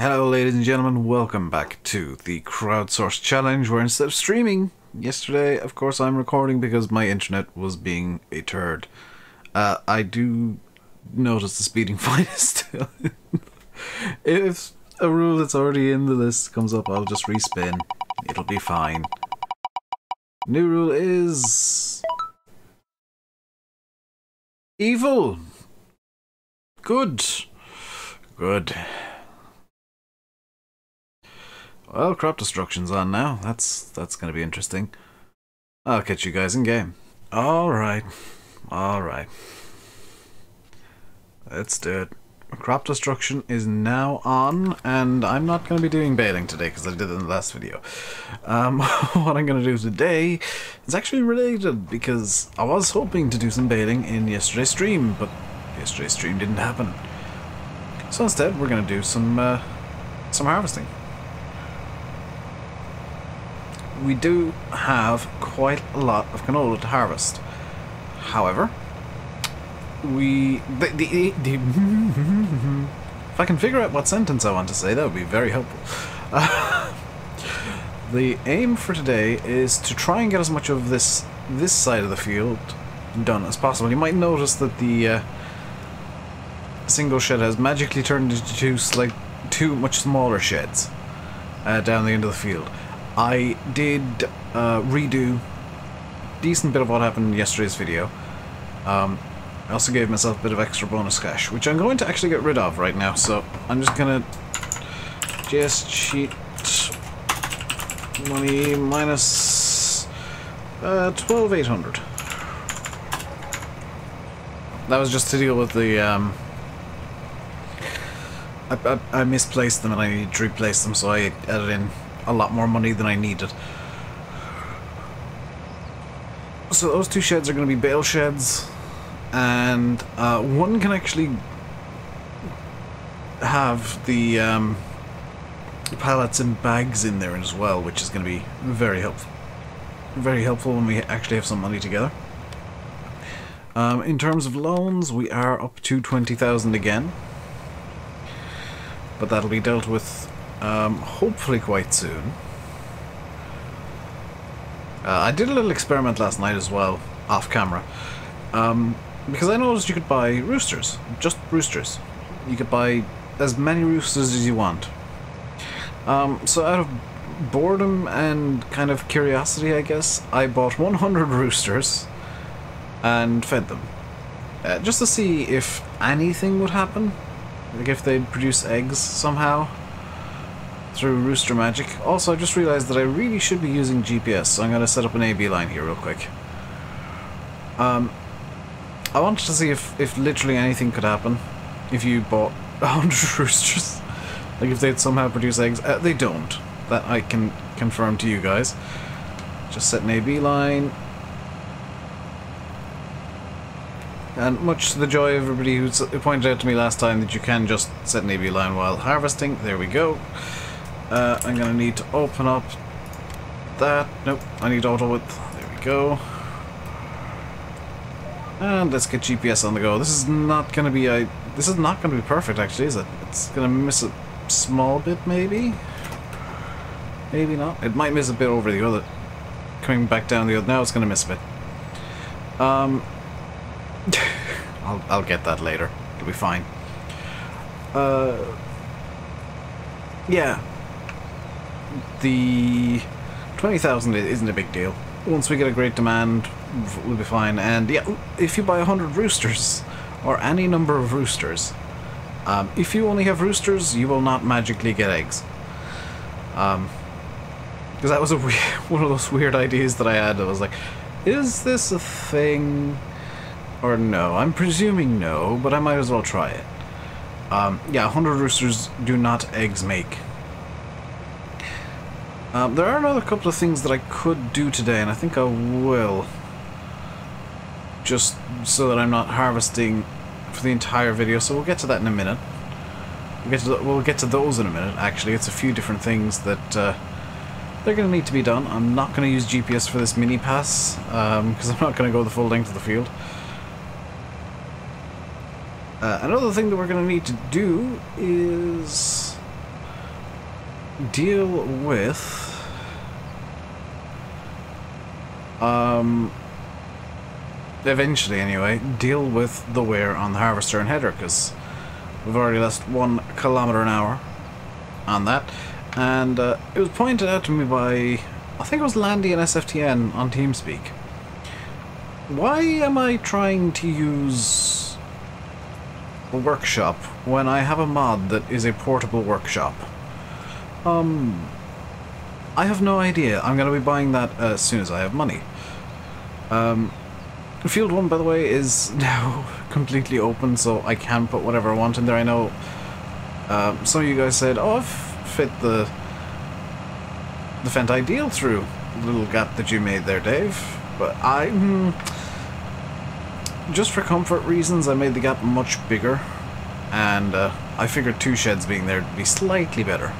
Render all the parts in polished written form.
Hello ladies and gentlemen, welcome back to the Crowdsourced challenge where instead of streaming yesterday, of course I'm recording because my internet was being a turd. I do notice the speeding fine is still in. If a rule that's already in the list comes up, I'll just respin. It'll be fine. New rule is... evil! Good. Good. Well, crop destruction's on now. That's gonna be interesting. I'll catch you guys in game. Alright. Alright. Let's do it. Crop destruction is now on, and I'm not going to be doing bailing today because I did it in the last video. What I'm going to do today is actually related because I was hoping to do some bailing in yesterday's stream, but yesterday's stream didn't happen. So instead, we're going to do some harvesting. We do have quite a lot of canola to harvest. However, if I can figure out what sentence I want to say, that would be very helpful. The aim for today is to try and get as much of this side of the field done as possible. You might notice that the single shed has magically turned into two much smaller sheds down the end of the field. I did redo a decent bit of what happened in yesterday's video. I also gave myself a bit of extra bonus cash, which I'm going to actually get rid of right now, so I'm just gonna cheat money minus 12,800. That was just to deal with the I misplaced them and I needed to replace them, so I added in a lot more money than I needed. So those two sheds are going to be bale sheds. And one can actually have the pallets and bags in there as well, which is going to be very helpful. Very helpful when we actually have some money together. In terms of loans, we are up to 20,000 again. But that'll be dealt with hopefully quite soon. I did a little experiment last night as well, off camera. Because I noticed you could buy roosters, just roosters. You could buy as many roosters as you want. So out of boredom and kind of curiosity, I guess, I bought 100 roosters and fed them. Just to see if anything would happen. Like if they'd produce eggs somehow through rooster magic. Also, I just realized that I really should be using GPS, so I'm going to set up an AB line here real quick. I wanted to see if literally anything could happen if you bought 100 roosters. Like if they'd somehow produce eggs. They don't. That I can confirm to you guys. Just set an AB line. And much to the joy of everybody who pointed out to me last time that you can just set an AB line while harvesting. There we go. I'm going to need to open up that. Nope, I need auto width. There we go. And let's get GPS on the go. This is not going to be perfect, actually, is it? It's going to miss a small bit, maybe? Maybe not. It might miss a bit over the other. Coming back down the other. Now it's going to miss a bit. I'll get that later. It'll be fine. Yeah. The 20,000 isn't a big deal. Once we get a great demand, we'll be fine. And yeah, if you buy 100 roosters, or any number of roosters, if you only have roosters, you will not magically get eggs. Because that was one of those weird ideas that I had. I was like, is this a thing or no? I'm presuming no, but I might as well try it. Yeah, 100 roosters do not eggs make. There are another couple of things that I could do today, and I think I will. Just so that I'm not harvesting for the entire video, so we'll get to that in a minute. We'll get to those in a minute, actually. It's a few different things that they're going to need to be done. I'm not going to use GPS for this mini-pass, because I'm not going to go the full length of the field. Another thing that we're going to need to do is deal with eventually anyway, deal with the wear on the harvester and header, because we've already lost 1 kilometre an hour on that, and it was pointed out to me by, I think it was Landy and SFTN on TeamSpeak. Why am I trying to use a workshop when I have a mod that is a portable workshop? I have no idea. I'm going to be buying that as soon as I have money. Field 1, by the way, is now completely open, so I can put whatever I want in there. I know some of you guys said, oh, I've fit the Fent Ideal through the little gap that you made there, Dave. But just for comfort reasons, I made the gap much bigger, and I figured 2 sheds being there would be slightly better.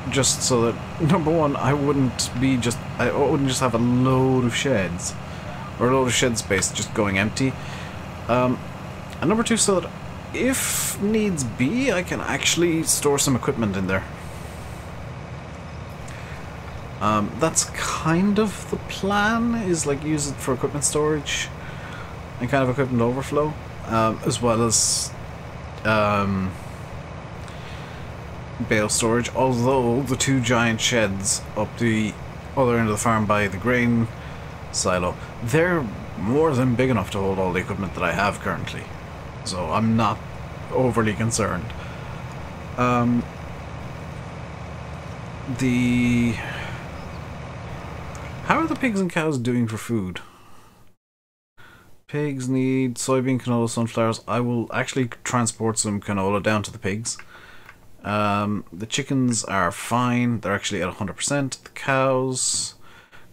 Just so that, number one, I wouldn't just have a load of sheds, or a load of shed space just going empty. And number 2, so that if needs be, I can actually store some equipment in there. That's kind of the plan, is like use it for equipment storage and kind of equipment overflow, as well as bale storage, although the 2 giant sheds up the other end of the farm by the grain silo, they're more than big enough to hold all the equipment that I have currently, so I'm not overly concerned. How are the pigs and cows doing for food? Pigs need soybean, canola, sunflowers. I will actually transport some canola down to the pigs. The chickens are fine. They're actually at 100%. The cows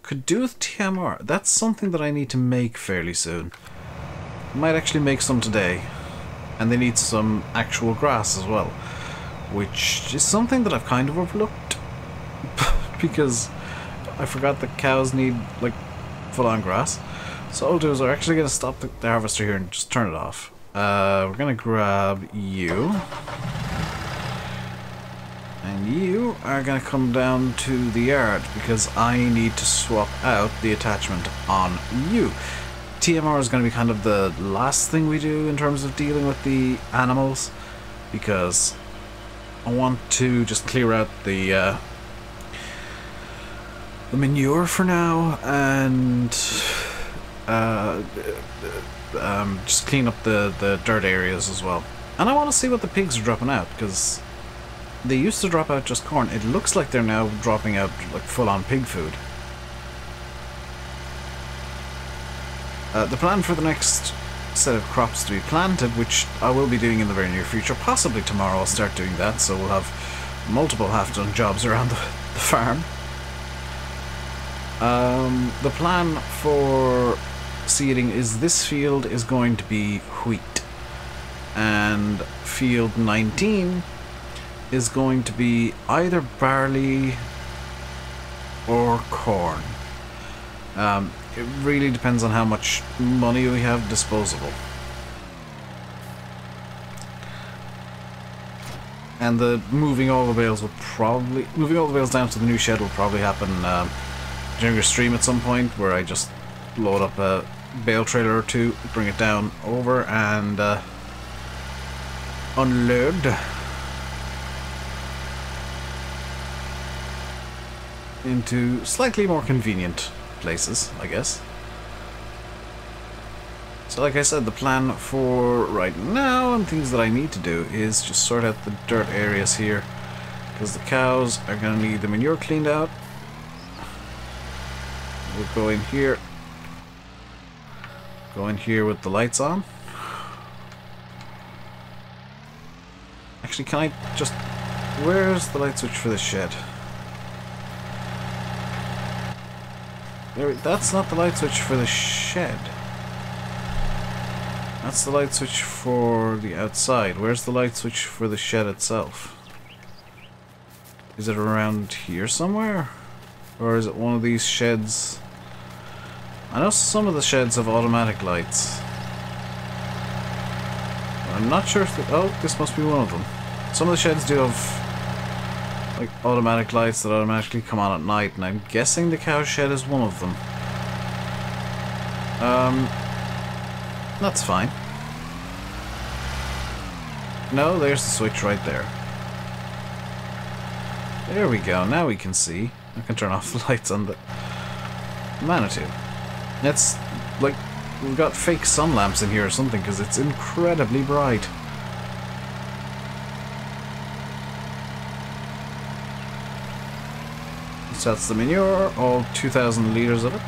could do with TMR. That's something that I need to make fairly soon. I might actually make some today. And they need some actual grass as well, which is something that I've kind of overlooked because I forgot that cows need like full-on grass. So what I'll do is we're actually going to stop the harvester here and just turn it off. We're going to grab you. And you are going to come down to the yard because I need to swap out the attachment on you. TMR is going to be kind of the last thing we do in terms of dealing with the animals, because I want to just clear out the manure for now, and just clean up the dirt areas as well. And I want to see what the pigs are dropping out, because they used to drop out just corn. It looks like they're now dropping out like full-on pig food. The plan for the next set of crops to be planted, which I will be doing in the very near future, possibly tomorrow I'll start doing that, so we'll have multiple half-done jobs around the farm. The plan for seeding is this field is going to be wheat, and field 19 is going to be either barley or corn. It really depends on how much money we have disposable. And the moving all the bales down to the new shed will probably happen during a stream at some point, where I just load up a bale trailer or 2, bring it down over, and unload into slightly more convenient places, I guess. So like I said, the plan for right now and things that I need to do is just sort out the dirt areas here, because the cows are going to need the manure cleaned out. We'll go in here with the lights on. Actually, can I just... where's the light switch for the shed? That's not the light switch for the shed. That's the light switch for the outside. Where's the light switch for the shed itself? Is it around here somewhere? Or is it one of these sheds? I know some of the sheds have automatic lights. I'm not sure if... oh, this must be one of them. Some of the sheds do have like automatic lights that automatically come on at night, and I'm guessing the cow shed is one of them. That's fine. No, there's the switch right there. There we go, now we can see. I can turn off the lights on the Manitou. It's like we've got fake sun lamps in here or something, because it's incredibly bright. So that's the manure, all 2,000 litres of it.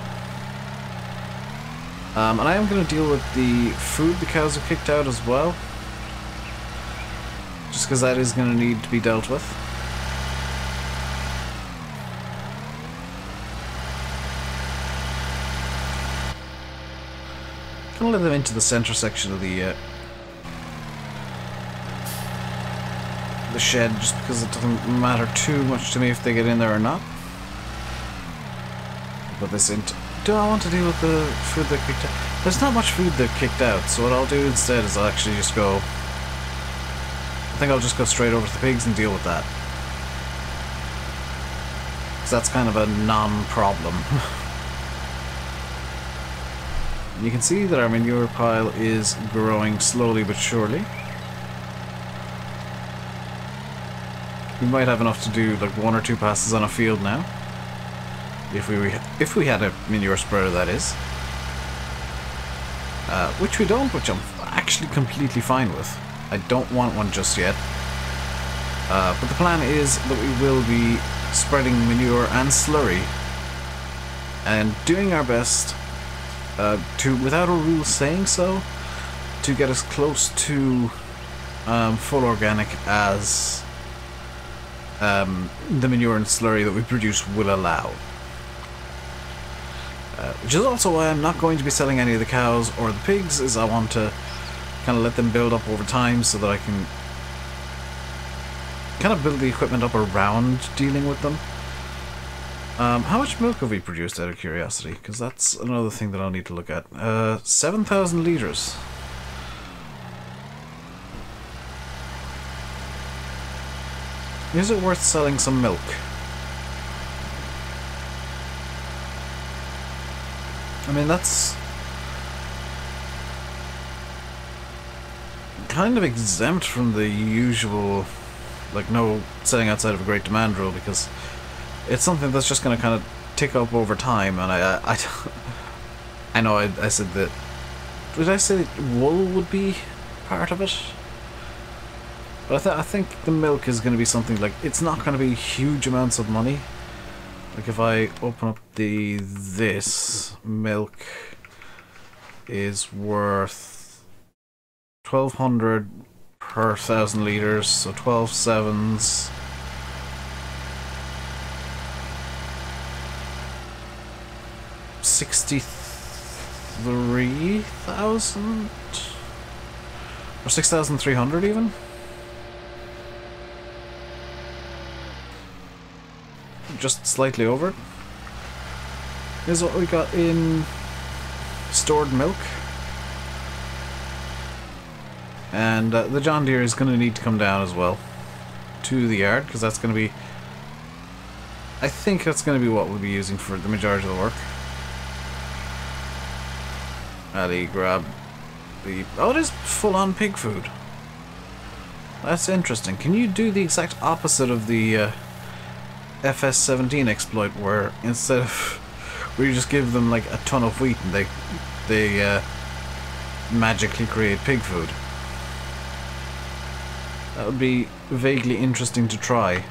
And I am going to deal with the food the cows have kicked out as well. Just because that is going to need to be dealt with. I'm going to let them into the centre section of the shed, just because it doesn't matter too much to me if they get in there or not. Put this into... Do I want to deal with the food that kicked out? There's not much food that kicked out, so what I'll do instead is I'll actually just go... I think I'll just go straight over to the pigs and deal with that. Because that's kind of a non-problem. You can see that our manure pile is growing slowly but surely. We might have enough to do like 1 or 2 passes on a field now. If we had a manure spreader, that is. Which we don't, which I'm actually completely fine with. I don't want one just yet. But the plan is that we will be spreading manure and slurry and doing our best to, without a rule saying so, to get as close to full organic as the manure and slurry that we produce will allow. Which is also why I'm not going to be selling any of the cows or the pigs, is I want to kind of let them build up over time so that I can kind of build the equipment up around dealing with them. How much milk have we produced, out of curiosity? Because that's another thing that I'll need to look at. 7,000 litres. Is it worth selling some milk? I mean, that's kind of exempt from the usual, like, no selling outside of a great demand rule, because it's something that's just going to kind of tick up over time. And I know I said that. Did I say that wool would be part of it? But I think the milk is going to be something like, it's not going to be huge amounts of money. Like if I open up this milk is worth 1,200 per 1,000 litres, so 12 sevens. $63,000 or 6,300 even. Just slightly over. Is what we got in stored milk. And the John Deere is going to need to come down as well to the yard, because that's going to be, I think that's going to be what we'll be using for the majority of the work. Ali, grab the... Oh, it is full-on pig food. That's interesting. Can you do the exact opposite of the FS17 exploit, where instead of where you just give them like a ton of wheat and they magically create pig food? That would be vaguely interesting to try.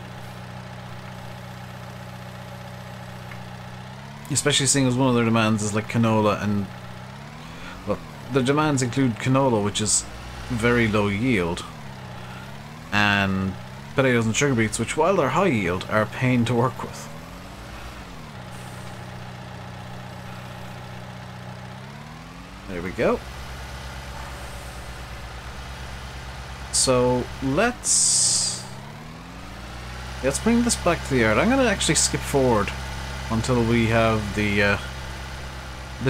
Especially seeing as one of their demands is like canola, and well, the demands include canola, which is very low yield, and potatoes and sugar beets, which while they're high yield are a pain to work with. There we go. So let's bring this back to the yard. I'm going to actually skip forward until we have the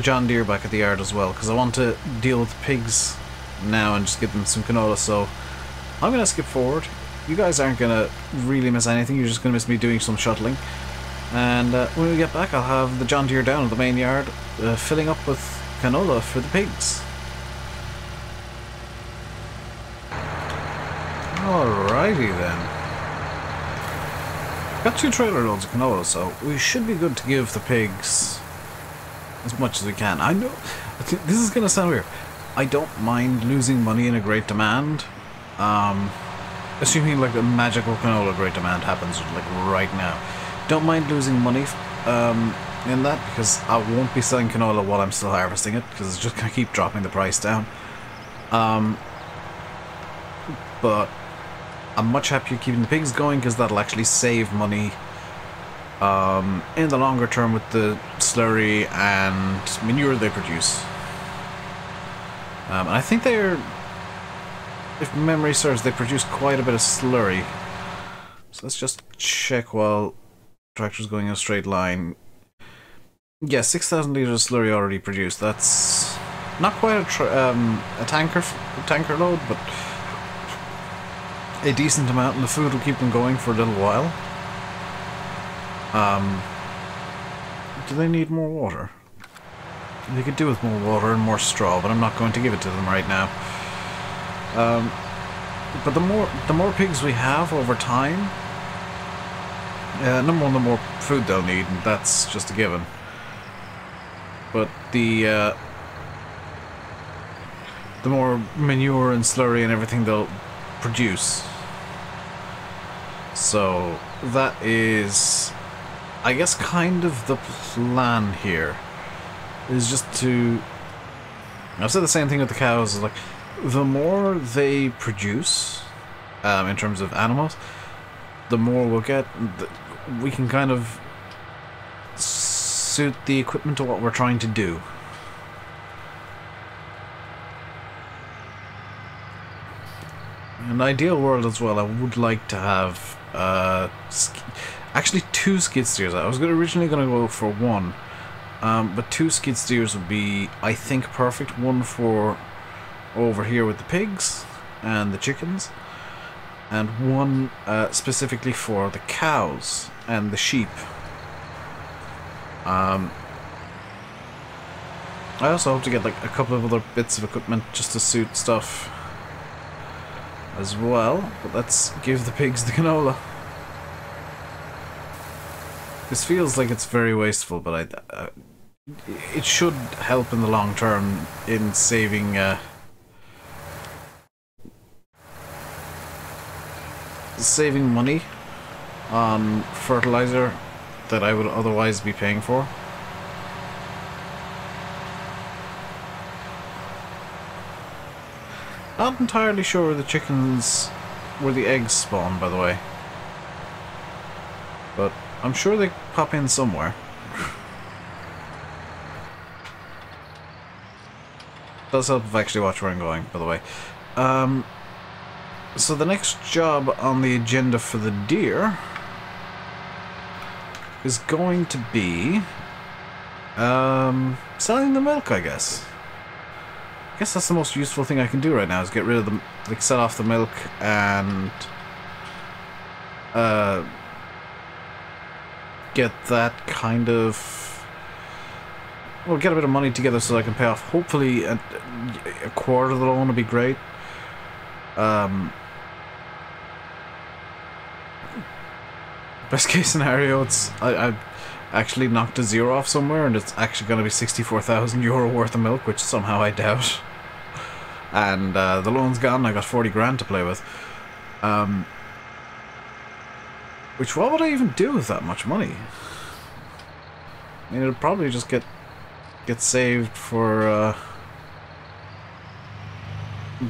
John Deere back at the yard as well, because I want to deal with the pigs now and just give them some canola. So I'm going to skip forward. you guys aren't gonna really miss anything. You're just gonna miss me doing some shuttling. And when we get back, I'll have the John Deere down at the main yard, filling up with canola for the pigs. Alrighty then. Got 2 trailer loads of canola, so we should be good to give the pigs as much as we can. I know this is gonna sound weird. I don't mind losing money in a great demand, assuming like a magical canola great demand happens like right now. Don't mind losing money in that, because I won't be selling canola while I'm still harvesting it, because it's just gonna keep dropping the price down. But I'm much happier keeping the pigs going, because that'll actually save money in the longer term with the slurry and manure they produce. And I think they're, if memory serves, they produce quite a bit of slurry. So let's just check while tractor's going in a straight line. Yeah, 6,000 litres of slurry already produced. That's not quite a tanker load, but a decent amount, and the food will keep them going for a little while. Do they need more water? They could do with more water and more straw, but I'm not going to give it to them right now. But the more pigs we have over time, number one, the more food they'll need, and that's just a given. But the more manure and slurry and everything they'll produce. So that is, I guess, kind of the plan here. Is just to... I've said the same thing with the cows, like, the more they produce, in terms of animals, the more we'll get. We can kind of suit the equipment to what we're trying to do. In an ideal world as well, I would like to have, actually 2 skid steers. I was originally going to go for 1. But 2 skid steers would be, I think, perfect. One for over here with the pigs and the chickens, and one specifically for the cows and the sheep. I also hope to get like a couple of other bits of equipment just to suit stuff as well. But let's give the pigs the canola. This feels like it's very wasteful, but it should help in the long term in saving saving money on fertilizer that I would otherwise be paying for. Not entirely sure where the eggs spawn, by the way, but I'm sure they pop in somewhere. Does help if I actually watch where I'm going, by the way. So the next job on the agenda for the deer is going to be selling the milk, I guess. I guess that's the most useful thing I can do right now, is get rid of the, like, sell off the milk and get that kind of, well, get a bit of money together so I can pay off hopefully a quarter of the loan would be great. Best case scenario, I actually knocked a 0 off somewhere and it's actually going to be €64,000 worth of milk, which somehow I doubt. And the loan's gone, I got 40 grand to play with. Which, what would I even do with that much money? I mean, it'll probably just get saved for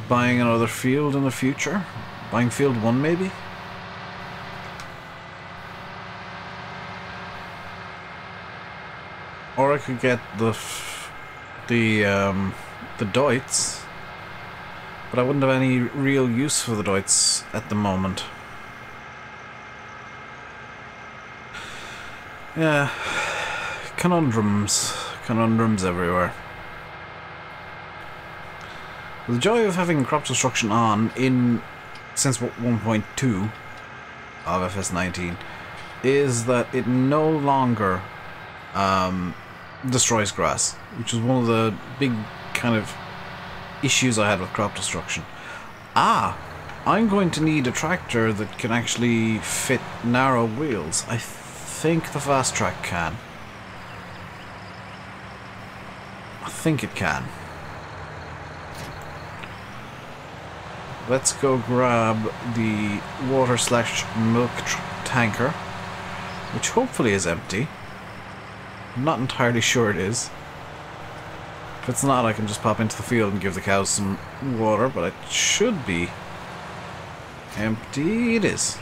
buying another field in the future. Buying field 1 maybe? Or I could get the Deutz, but I wouldn't have any real use for the Deutz at the moment. Yeah, conundrums everywhere. The joy of having crop destruction on in since 1.2 of FS19 is that it no longer destroys grass, which is one of the big kind of issues I had with crop destruction. I'm going to need a tractor that can actually fit narrow wheels. I think the fast track can. I think it can. Let's go grab the water/milk tanker, which hopefully is empty. I'm not entirely sure it is. If it's not, I can just pop into the field and give the cows some water, but it should be empty. It is.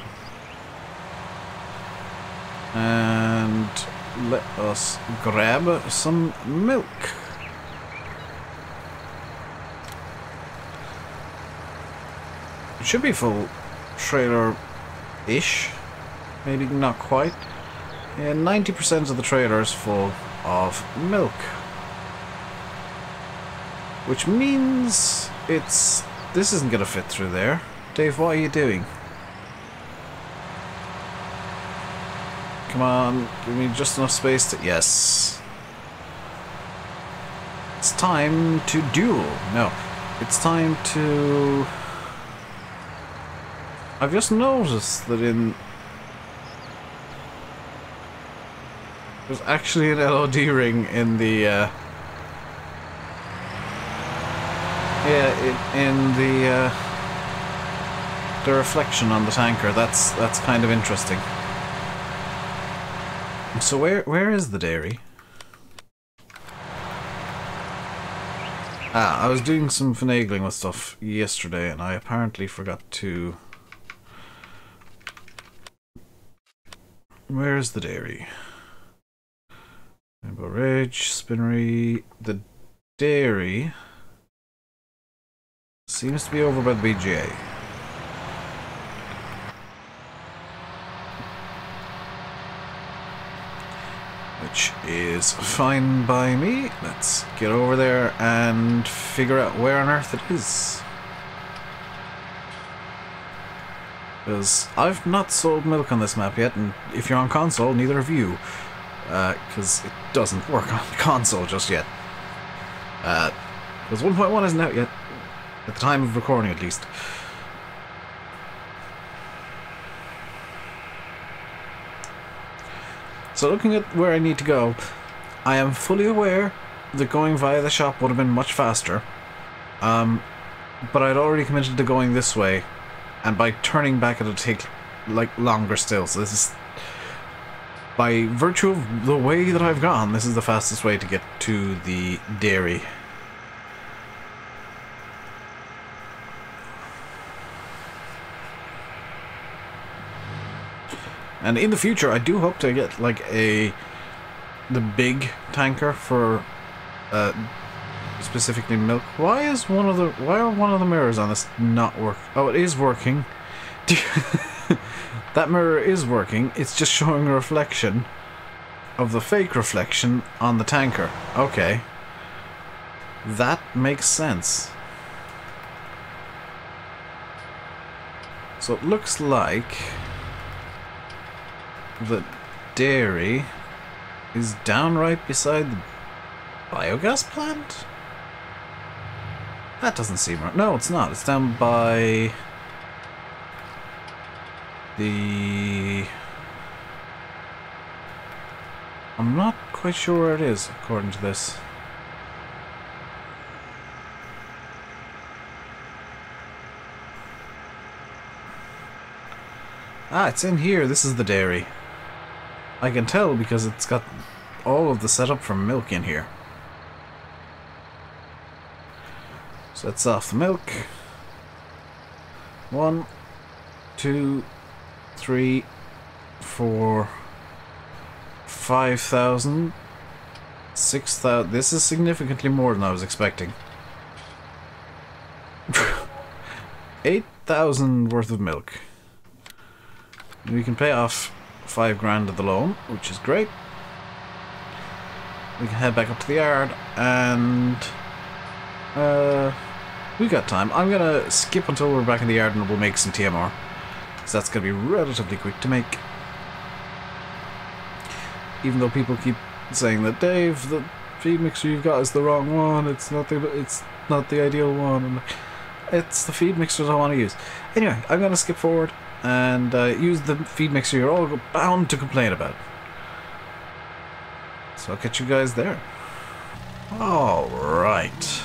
And let us grab some milk. It should be full trailer-ish. Maybe not quite. Yeah, 90% of the trailer is full of milk. Which means this isn't going to fit through there. Dave, what are you doing? Come on, give me just enough space to... Yes. It's time to duel. No, it's time to... I've just noticed that there's actually an LOD ring in the the reflection on the tanker. That's kind of interesting. So where is the dairy? I was doing some finagling with stuff yesterday, and I apparently forgot to... Where is the dairy? Rainbow Ridge, Spinnery... The dairy seems to be over by the BGA. Which is fine by me. Let's get over there and figure out where on earth it is. Because I've not sold milk on this map yet, and if you're on console, neither have you. Because it doesn't work on console just yet. Because 1.1 isn't out yet. At the time of recording, at least. So looking at where I need to go, I am fully aware that going via the shop would have been much faster. But I'd already committed to going this way, and by turning back it'll take like longer still. So this is, by virtue of the way that I've gone, this is the fastest way to get to the dairy. And in the future, I do hope to get like the big tanker for specifically milk. Why are one of the mirrors on this not work? Oh, it is working. That mirror is working. It's just showing a reflection of the fake reflection on the tanker. Okay, that makes sense. So it looks like the dairy is down right beside the biogas plant? That doesn't seem right. No, it's not. It's down by the... I'm not quite sure where it is, according to this. Ah, it's in here. This is the dairy. I can tell because it's got all of the setup for milk in here. So let's off the milk. 1, 2, 3, 4, 5,000, 6,000. This is significantly more than I was expecting. 8,000 worth of milk. We can pay off 5 grand of the loan, which is great. We can head back up to the yard and We got time. I'm gonna skip until we're back in the yard and we'll make some TMR. Because that's gonna be relatively quick to make. Even though people keep saying that, Dave, the feed mixer you've got is the wrong one. It's not the ideal one. And it's the feed mixers I want to use. Anyway, I'm gonna skip forward and use the feed mixer you're all bound to complain about. So I'll catch you guys there. Alright.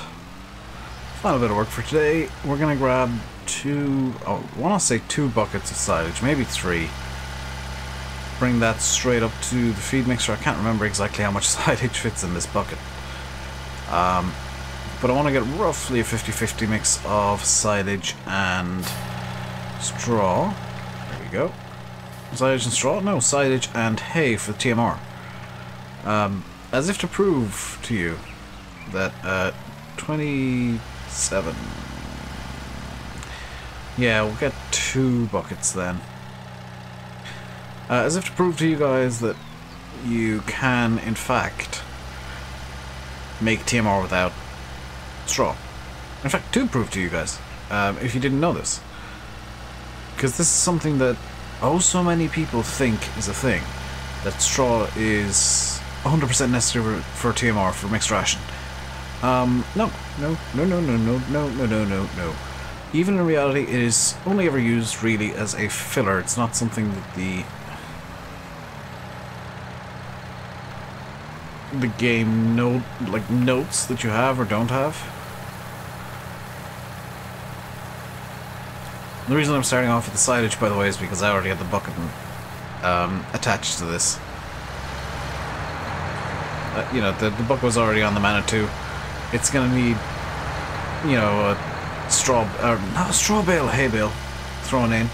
Final bit of work for today. We're gonna grab I want to say 2 buckets of silage, maybe 3. Bring that straight up to the feed mixer. I can't remember exactly how much silage fits in this bucket. But I want to get roughly a 50-50 mix of silage and straw. There we go. Silage and straw? No, silage and hay for the TMR. As if to prove to you that 27. Yeah, we'll get 2 buckets then. As if to prove to you guys that you can, in fact, make TMR without straw. In fact, to prove to you guys, if you didn't know this. Because this is something that so many people think is a thing. That straw is 100% necessary for TMR, for mixed ration. No. Even in reality, it is only ever used really as a filler. It's not something that the game notes that you have or don't have. The reason I'm starting off with the silage, by the way, is because I already had the bucket attached to this. You know, the bucket was already on the Manitou. It's gonna need, you know, a straw bale, hay bale thrown in.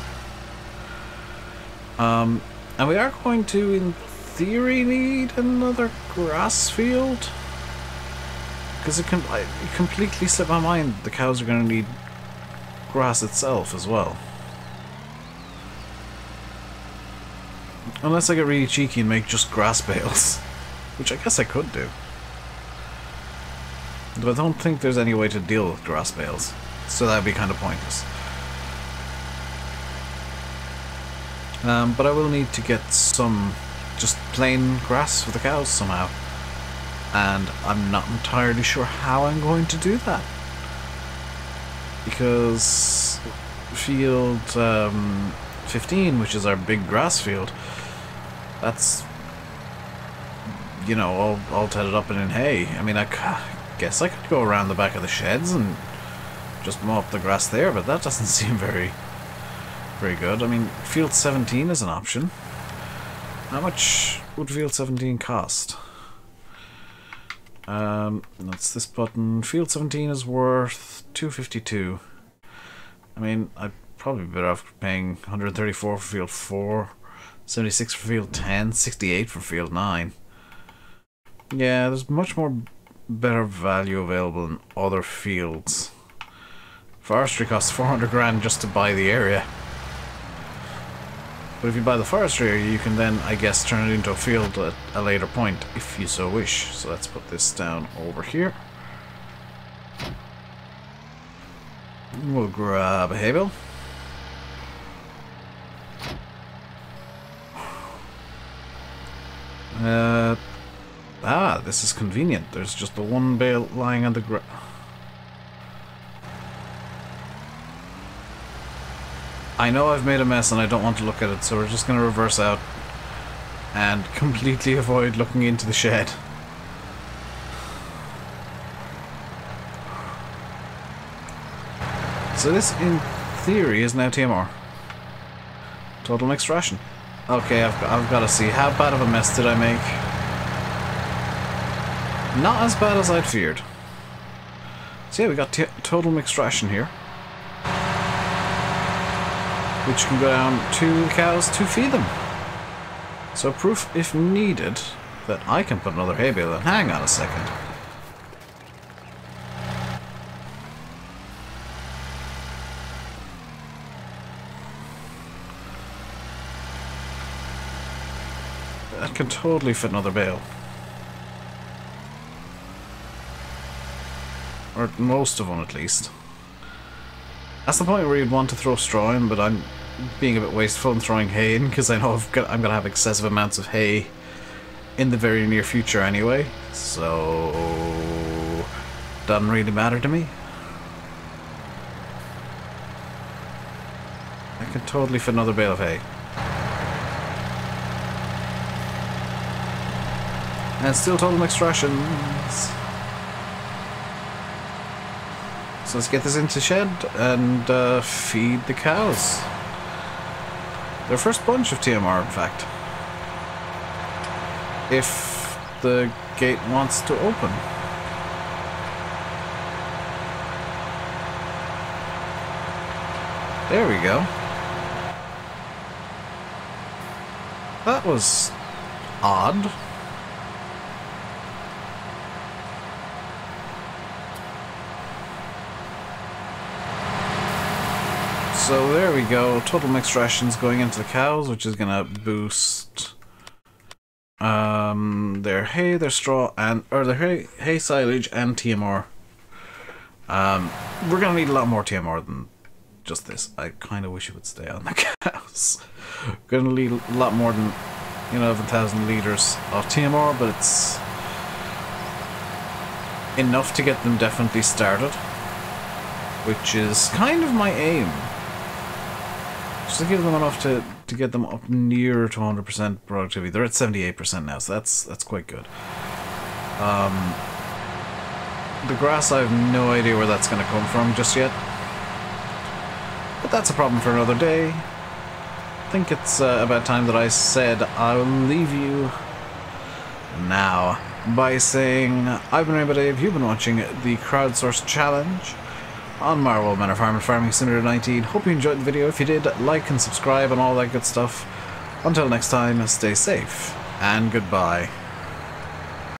And we are going to, in theory, need another grass field. Because it completely slipped my mind the cows are going to need grass itself as well. Unless I get really cheeky and make just grass bales. Which I guess I could do. But I don't think there's any way to deal with grass bales. So that would be kind of pointless. But I will need to get some just plain grass for the cows somehow. And I'm not entirely sure how I'm going to do that. Because field 15, which is our big grass field, that's, you know, all tedded up and in hay. I mean, I guess I could go around the back of the sheds and just mow up the grass there, but that doesn't seem very good. I mean, field 17 is an option. How much would field 17 cost? That's this button. Field 17 is worth 252. I mean, I'd probably be better off paying 134 for field 4, 76 for field 10, 68 for field 9. Yeah, there's much more better value available in other fields. Forestry costs 400 grand just to buy the area. But if you buy the forestry area, you can then, I guess, turn it into a field at a later point, if you so wish. So let's put this down over here. We'll grab a hay bale. This is convenient. There's just the one bale lying on the ground. I know I've made a mess and I don't want to look at it, so we're just going to reverse out and completely avoid looking into the shed. So this, in theory, is now TMR. Total mixed ration. Okay, I've got to see. How bad of a mess did I make? Not as bad as I'd feared. So yeah, we got total mixed ration here, which can go down to the cows to feed them. So proof, if needed, that I can put another hay bale in. Hang on a second. That can totally fit another bale. Or most of them, at least. That's the point where you'd want to throw straw in, but I'm being a bit wasteful and throwing hay in because I know I'm going to have excessive amounts of hay in the very near future anyway, so doesn't really matter to me. I can totally fit another bale of hay. And still total mixed rations. So let's get this into shed and feed the cows. Their first bunch of TMR, in fact. If the gate wants to open. There we go. That was odd. So there we go, total mixed rations going into the cows, which is gonna boost their hay, their straw, and their hay silage and TMR. We're gonna need a lot more TMR than just this. I kind of wish it would stay on the cows. We're gonna need a lot more than 11,000 liters of TMR, but it's enough to get them definitely started, which is kind of my aim. Just to give them enough to get them up near to 100% productivity. They're at 78% now, so that's quite good. The grass, I have no idea where that's going to come from just yet. But that's a problem for another day. I think it's about time that I said I'll leave you now by saying I've been RainbowDave, you've been watching the Crowdsourced Challenge on Marwell Manor Farm and Farming Simulator 19. Hope you enjoyed the video. If you did, like and subscribe and all that good stuff. Until next time, stay safe and goodbye.